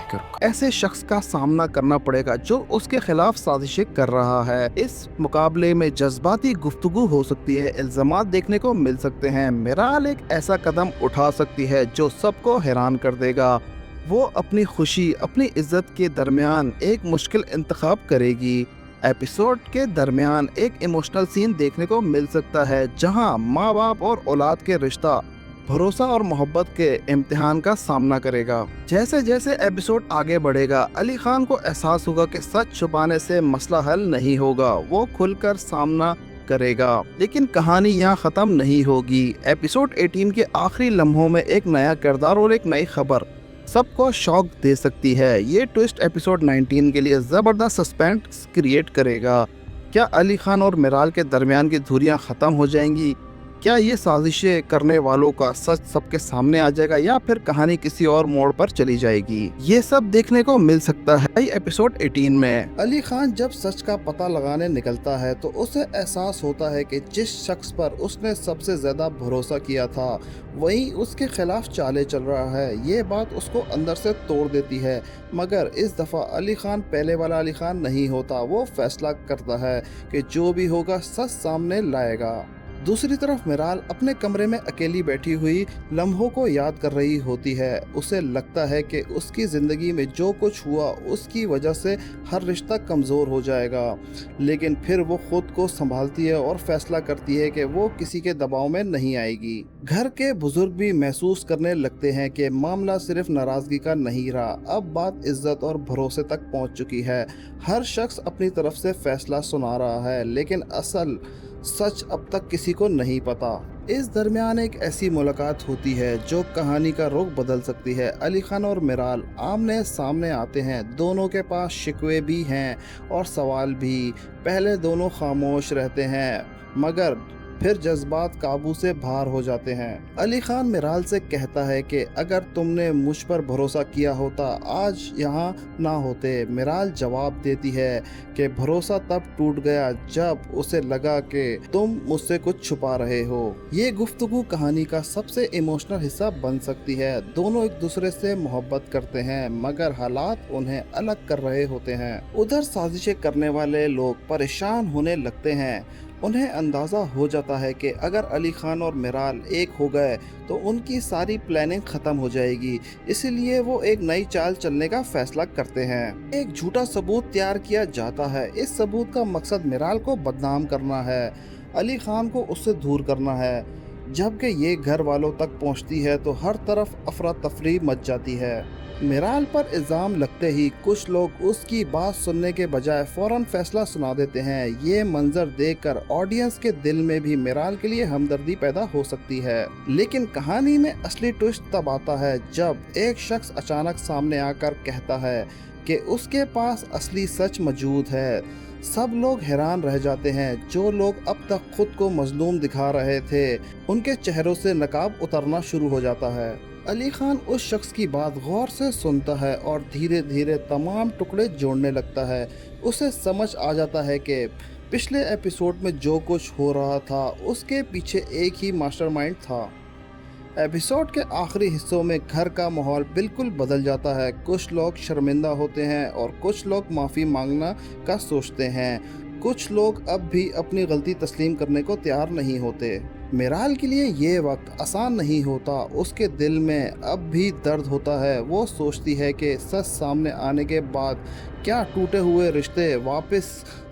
करूंगा। ऐसे शख्स का सामना करना पड़ेगा जो उसके खिलाफ साजिशें कर रहा है। इस मुकाबले में जज्बाती गुफ्तगू हो सकती है, इल्जामात देखने को मिल सकते हैं। मिराल एक ऐसा कदम उठा सकती है जो सबको हैरान कर देगा। वो अपनी खुशी, अपनी इज्जत के दरमियान एक मुश्किल इंतखाब करेगी। एपिसोड के दरमियान एक इमोशनल सीन देखने को मिल सकता है जहां माँ बाप और औलाद के रिश्ता भरोसा और मोहब्बत के इम्तिहान का सामना करेगा। जैसे जैसे एपिसोड आगे बढ़ेगा, अली खान को एहसास होगा कि सच छुपाने से मसला हल नहीं होगा। वो खुलकर सामना करेगा, लेकिन कहानी यहाँ ख़त्म नहीं होगी। एपिसोड 18 के आखिरी लम्हों में एक नया किरदार और एक नई खबर सबको शौक दे सकती है। ये ट्विस्ट एपिसोड 19 के लिए ज़बरदस्त सस्पेंस क्रिएट करेगा। क्या अली खान और मिराल के दरमियान की दूरियां ख़त्म हो जाएंगी? क्या ये साजिशें करने वालों का सच सबके सामने आ जाएगा या फिर कहानी किसी और मोड़ पर चली जाएगी? ये सब देखने को मिल सकता है एपिसोड 18 में। अली खान जब सच का पता लगाने निकलता है तो उसे एहसास होता है कि जिस शख्स पर उसने सबसे ज्यादा भरोसा किया था वही उसके खिलाफ चाले चल रहा है। ये बात उसको अंदर से तोड़ देती है, मगर इस दफा अली खान पहले वाला अली खान नहीं होता। वो फैसला करता है कि जो भी होगा सच सामने लाएगा। दूसरी तरफ मिराल अपने कमरे में अकेली बैठी हुई लम्हों को याद कर रही होती है। उसे लगता है कि उसकी ज़िंदगी में जो कुछ हुआ उसकी वजह से हर रिश्ता कमज़ोर हो जाएगा, लेकिन फिर वो खुद को संभालती है और फैसला करती है कि वो किसी के दबाव में नहीं आएगी। घर के बुजुर्ग भी महसूस करने लगते हैं कि मामला सिर्फ नाराज़गी का नहीं रहा, अब बात इज्जत और भरोसे तक पहुंच चुकी है। हर शख्स अपनी तरफ से फैसला सुना रहा है, लेकिन असल सच अब तक किसी को नहीं पता। इस दरमियान एक ऐसी मुलाकात होती है जो कहानी का रुख बदल सकती है। अली खान और मिराल आमने सामने आते हैं। दोनों के पास शिकवे भी हैं और सवाल भी। पहले दोनों खामोश रहते हैं, मगर फिर जज्बात काबू से बाहर हो जाते हैं। अली खान मिराल से कहता है कि अगर तुमने मुझ पर भरोसा किया होता आज यहाँ ना होते। मिराल जवाब देती है कि भरोसा तब टूट गया जब उसे लगा कि तुम मुझसे कुछ छुपा रहे हो। ये गुफ्तगू कहानी का सबसे इमोशनल हिस्सा बन सकती है। दोनों एक दूसरे से मोहब्बत करते हैं, मगर हालात उन्हें अलग कर रहे होते हैं। उधर साजिशें करने वाले लोग परेशान होने लगते हैं। उन्हें अंदाज़ा हो जाता है कि अगर अली खान और मिराल एक हो गए तो उनकी सारी प्लानिंग ख़त्म हो जाएगी। इसलिए वो एक नई चाल चलने का फैसला करते हैं। एक झूठा सबूत तैयार किया जाता है। इस सबूत का मकसद मिराल को बदनाम करना है, अली खान को उससे दूर करना है। जबकि ये घर वालों तक पहुंचती है तो हर तरफ अफरा तफरी मच जाती है। मिराल पर इल्ज़ाम लगते ही कुछ लोग उसकी बात सुनने के बजाय फौरन फैसला सुना देते हैं। ये मंजर देखकर ऑडियंस के दिल में भी मिराल के लिए हमदर्दी पैदा हो सकती है, लेकिन कहानी में असली ट्विस्ट तब आता है जब एक शख्स अचानक सामने आकर कहता है कि उसके पास असली सच मौजूद है। सब लोग हैरान रह जाते हैं। जो लोग अब तक खुद को मजलूम दिखा रहे थे उनके चेहरों से नकाब उतरना शुरू हो जाता है। अली खान उस शख्स की बात गौर से सुनता है और धीरे धीरे तमाम टुकड़े जोड़ने लगता है। उसे समझ आ जाता है कि पिछले एपिसोड में जो कुछ हो रहा था उसके पीछे एक ही मास्टरमाइंड था। एपिसोड के आखिरी हिस्सों में घर का माहौल बिल्कुल बदल जाता है। कुछ लोग शर्मिंदा होते हैं और कुछ लोग माफ़ी मांगना का सोचते हैं। कुछ लोग अब भी अपनी गलती तस्लीम करने को तैयार नहीं होते। मिराल के लिए ये वक्त आसान नहीं होता। उसके दिल में अब भी दर्द होता है। वो सोचती है कि सच सामने आने के बाद क्या टूटे हुए रिश्ते वापस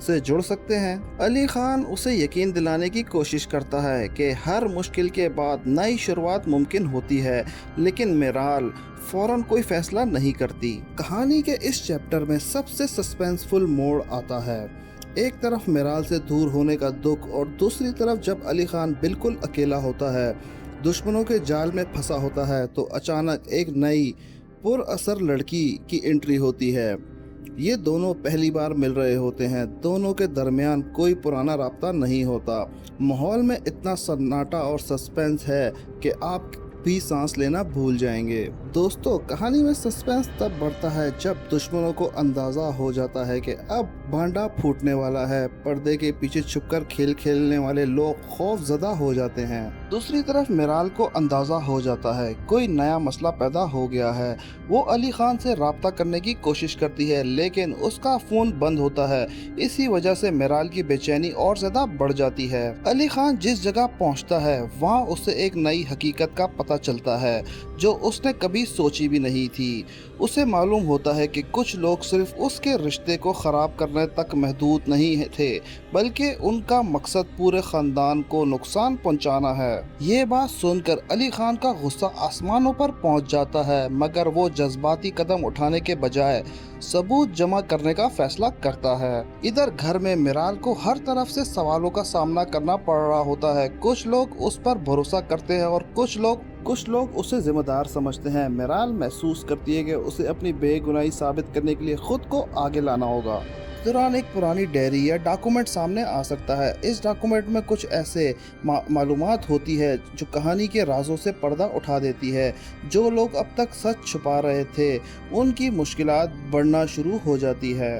से जुड़ सकते हैं। अली खान उसे यकीन दिलाने की कोशिश करता है कि हर मुश्किल के बाद नई शुरुआत मुमकिन होती है, लेकिन मिराल फौरन कोई फैसला नहीं करती। कहानी के इस चैप्टर में सबसे सस्पेंसफुल मोड़ आता है। एक तरफ मिराल से दूर होने का दुख और दूसरी तरफ जब अली खान बिल्कुल अकेला होता है, दुश्मनों के जाल में फंसा होता है, तो अचानक एक नई पुरअसर लड़की की एंट्री होती है। ये दोनों पहली बार मिल रहे होते हैं। दोनों के दरमियान कोई पुराना राब्ता नहीं होता। माहौल में इतना सन्नाटा और सस्पेंस है कि आप भी सांस लेना भूल जाएंगे। दोस्तों, कहानी में सस्पेंस तब बढ़ता है जब दुश्मनों को अंदाज़ा हो जाता है कि अब भांडा फूटने वाला है। पर्दे के पीछे छुपकर खेल खेलने वाले लोग खौफजदा हो जाते हैं। दूसरी तरफ मिराल को अंदाजा हो जाता है कोई नया मसला पैदा हो गया है। वो अली खान से राब्ता करने की कोशिश करती है लेकिन उसका फोन बंद होता है। इसी वजह से मिराल की बेचैनी और ज्यादा बढ़ जाती है। अली खान जिस जगह पहुंचता है वहां उसे एक नई हकीकत का पता चलता है जो उसने कभी सोची भी नहीं थी। उसे मालूम होता है कि कुछ लोग सिर्फ उसके रिश्ते को खराब करने तक महदूद नहीं थे बल्कि उनका मकसद पूरे खानदान को नुकसान पहुंचाना है। ये बात सुनकर अली खान का गुस्सा आसमानों पर पहुंच जाता है मगर वो जज्बाती कदम उठाने के बजाय सबूत जमा करने का फैसला करता है। इधर घर में मिराल को हर तरफ से सवालों का सामना करना पड़ रहा होता है। कुछ लोग उस पर भरोसा करते हैं और कुछ लोग उसे जिम्मेदार समझते हैं। मिराल महसूस करती है कि उसे अपनी बेगुनाही साबित करने के लिए खुद को आगे लाना होगा। इस दौरान एक पुरानी डायरी या डॉक्यूमेंट सामने आ सकता है। इस डॉक्यूमेंट में कुछ ऐसे मालूमात होती है जो कहानी के राजों से पर्दा उठा देती है। जो लोग अब तक सच छुपा रहे थे उनकी मुश्किलात बढ़ना शुरू हो जाती है।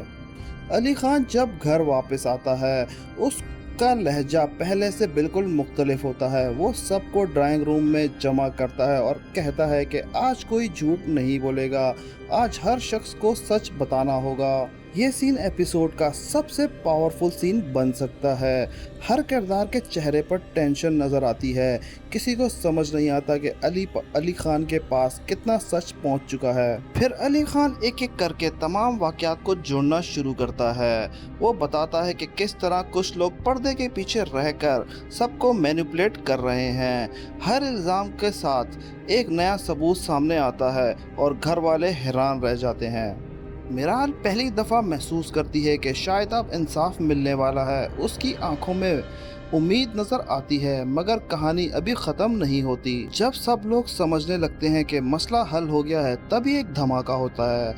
अली खान जब घर वापस आता है उसका लहजा पहले से बिल्कुल मुख्तलिफ होता है। वो सबको ड्राइंग रूम में जमा करता है और कहता है कि आज कोई झूठ नहीं बोलेगा, आज हर शख्स को सच बताना होगा। ये सीन एपिसोड का सबसे पावरफुल सीन बन सकता है। हर किरदार के चेहरे पर टेंशन नजर आती है। किसी को समझ नहीं आता कि अली खान के पास कितना सच पहुंच चुका है। फिर अली खान एक एक करके तमाम वाकयात को जोड़ना शुरू करता है। वो बताता है कि किस तरह कुछ लोग पर्दे के पीछे रहकर सबको मैनिपुलेट कर रहे हैं। हर इल्ज़ाम के साथ एक नया सबूत सामने आता है और घर वाले हैरान रह जाते हैं। मिराल पहली दफ़ा महसूस करती है कि शायद अब इंसाफ मिलने वाला है। उसकी आंखों में उम्मीद नज़र आती है मगर कहानी अभी ख़त्म नहीं होती। जब सब लोग समझने लगते हैं कि मसला हल हो गया है तभी एक धमाका होता है।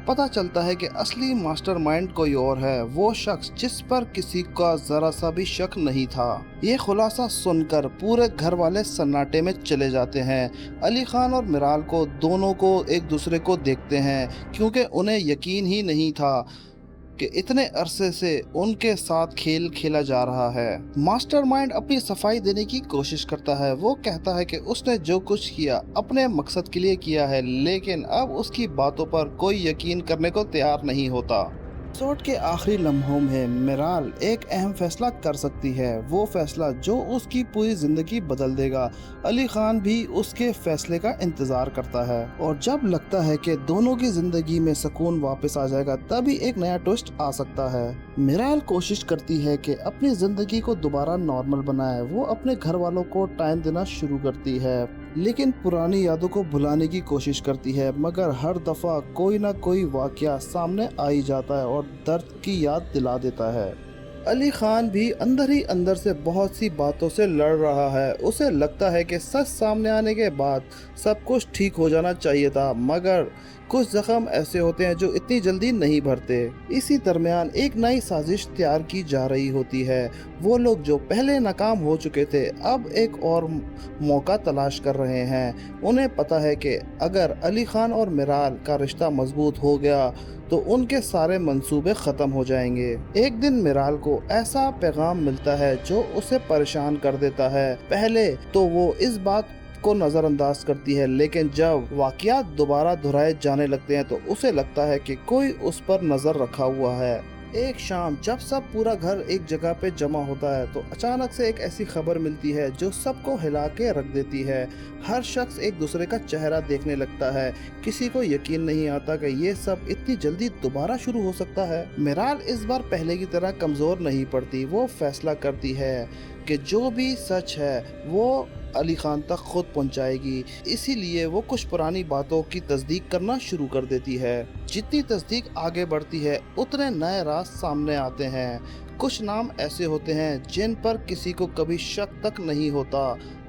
पता चलता है कि असली मास्टरमाइंड कोई और है, वो शख्स जिस पर किसी का ज़रा सा भी शक नहीं था। ये खुलासा सुनकर पूरे घर वाले सन्नाटे में चले जाते हैं। अली खान और मिराल को दोनों को एक दूसरे को देखते हैं क्योंकि उन्हें यकीन ही नहीं था कि इतने अरसे से उनके साथ खेल खेला जा रहा है। मास्टरमाइंड अपनी सफाई देने की कोशिश करता है। वो कहता है कि उसने जो कुछ किया अपने मकसद के लिए किया है लेकिन अब उसकी बातों पर कोई यकीन करने को तैयार नहीं होता। एपिसोड के आखिरी लम्हों में मिराल एक अहम फैसला कर सकती है, वो फैसला जो उसकी पूरी जिंदगी बदल देगा। अली खान भी उसके फैसले का इंतजार करता है और जब लगता है कि दोनों की जिंदगी में सुकून वापस आ जाएगा तभी एक नया ट्विस्ट आ सकता है। मिराल कोशिश करती है कि अपनी जिंदगी को दोबारा नॉर्मल बनाए। वो अपने घर वालों को टाइम देना शुरू करती है लेकिन पुरानी यादों को भुलाने की कोशिश करती है मगर हर दफा कोई ना कोई वाकया सामने आ ही जाता है और दर्द की याद दिला देता है। अली खान भी अंदर ही अंदर से बहुत सी बातों से लड़ रहा है। उसे लगता है कि सच सामने आने के बाद सब कुछ ठीक हो जाना चाहिए था मगर कुछ जख्म ऐसे होते हैं जो इतनी जल्दी नहीं भरते। इसी दरमियान एक नई साजिश तैयार की जा रही होती है। वो लोग जो पहले नाकाम हो चुके थे अब एक और मौका तलाश कर रहे हैं। उन्हें पता है कि अगर अली खान और मिराल का रिश्ता मजबूत हो गया तो उनके सारे मंसूबे ख़त्म हो जाएंगे। एक दिन मिराल को ऐसा पैगाम मिलता है जो उसे परेशान कर देता है। पहले तो वो इस बात को नज़रअंदाज करती है लेकिन जब वाक़यात दोबारा दोहराए जाने लगते हैं तो उसे लगता है कि कोई उस पर नज़र रखा हुआ है। एक शाम जब सब पूरा घर एक जगह पे जमा होता है तो अचानक से एक ऐसी खबर मिलती है जो सबको हिला के रख देती है। हर शख्स एक दूसरे का चेहरा देखने लगता है। किसी को यकीन नहीं आता कि ये सब इतनी जल्दी दोबारा शुरू हो सकता है। मिराल इस बार पहले की तरह कमज़ोर नहीं पड़ती। वो फैसला करती है कि जो भी सच है वो अली खान तक खुद पहुंचाएगी। इसीलिए वो कुछ पुरानी बातों की तस्दीक करना शुरू कर देती है। जितनी तस्दीक आगे बढ़ती है उतने नए राज सामने आते हैं। कुछ नाम ऐसे होते हैं जिन पर किसी को कभी शक तक नहीं होता।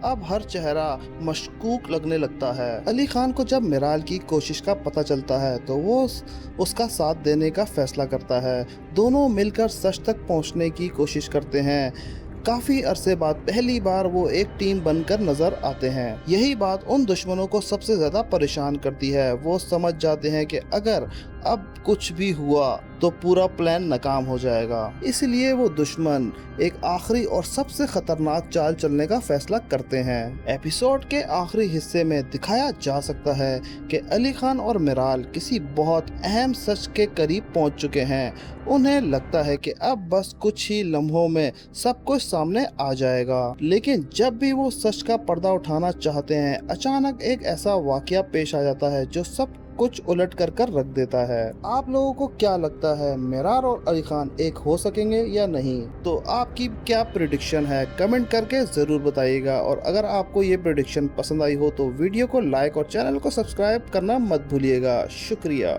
अब हर चेहरा मशकूक लगने लगता है। अली खान को जब मिराल की कोशिश का पता चलता है तो वो उसका साथ देने का फैसला करता है। दोनों मिलकर सच तक पहुंचने की कोशिश करते हैं। काफ़ी अरसे बाद पहली बार वो एक टीम बनकर नजर आते हैं। यही बात उन दुश्मनों को सबसे ज़्यादा परेशान करती है। वो समझ जाते हैं कि अगर अब कुछ भी हुआ तो पूरा प्लान नाकाम हो जाएगा। इसलिए वो दुश्मन एक आखिरी और सबसे खतरनाक चाल चलने का फैसला करते हैं। एपिसोड के आखिरी हिस्से में दिखाया जा सकता है कि अली खान और मिराल किसी बहुत अहम सच के करीब पहुंच चुके हैं। उन्हें लगता है कि अब बस कुछ ही लम्हों में सब कुछ सामने आ जाएगा, लेकिन जब भी वो सच का पर्दा उठाना चाहते हैं, अचानक एक ऐसा वाकया पेश आ जाता है जो सब कुछ उलट कर रख देता है। आप लोगों को क्या लगता है, मिरार और अली खान एक हो सकेंगे या नहीं? तो आपकी क्या प्रिडिक्शन है, कमेंट करके जरूर बताइएगा। और अगर आपको ये प्रिडिक्शन पसंद आई हो तो वीडियो को लाइक और चैनल को सब्सक्राइब करना मत भूलिएगा। शुक्रिया।